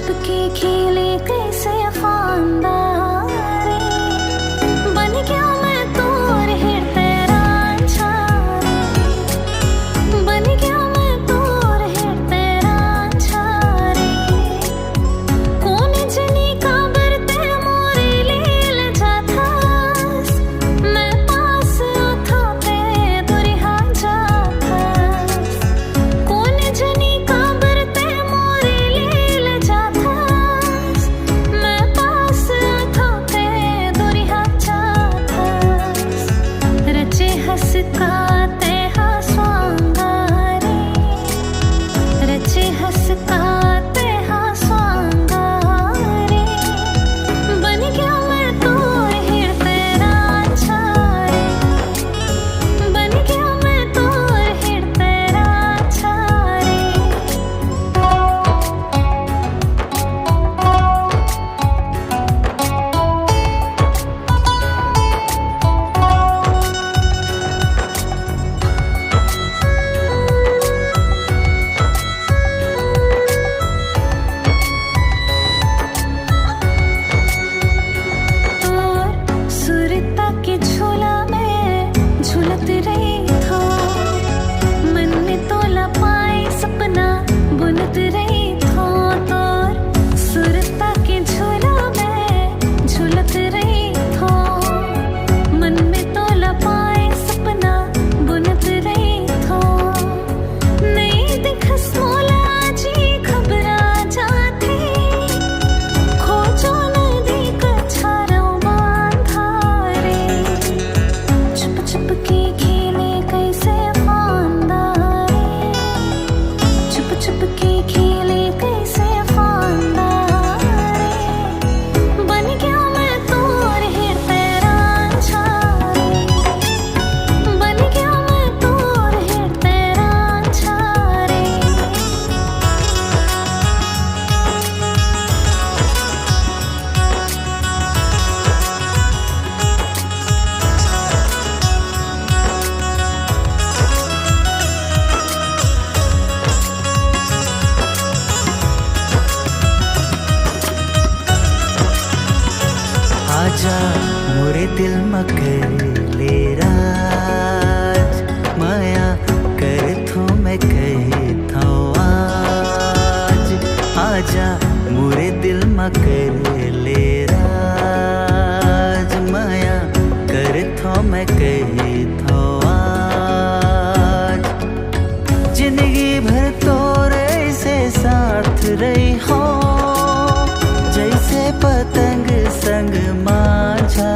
छुप के खेले कैसे फांदारे, बन गया मैं तोर हिरते रांझा रे, बन गया मैं तोर हिरते रांझा रे। कौन जनी का बरते मोरे लील जाथास, मैं पास था पे दुरिहा जाथास। कौन जनी का बरते मोरे लील जाथास, मैं पास था पे दुरिहा जाथास। रचे हंस काते हास्वांगारे, रचे हंस काते हास्वांगारे, बन गया मैं तोर हिरते रांझा रे, बन गया मैं तोर हिरते रांझा रे। तोर सुरता के झूला में झूलत रही थो, मन में तोला पाए सपना बुनत रही थो। तोर सुरता के झूला में झूलत रही थो, मन में तोला पाए सपना बुनत रही थो। नहीं दिखस मोला जी खबरा जाथे, खोजो नदी कछारों बांधारे, छुप छुप के खेले कैसे फांदारे, छुप छुप के खेले कैसे फांदारे, बन गया मैं तोर हिरते रांझा रे, बन गया मैं तोर हिरते रांझा रे। आजा मोरे दिल मकले राज, माया कर थो मैं कहे था आज। आजा मोरे दिल मकले राज, माया कर थो मैं कहे था आज। जिंदगी भर तोरे से साथ रही हो, जैसे पतंग संग माझा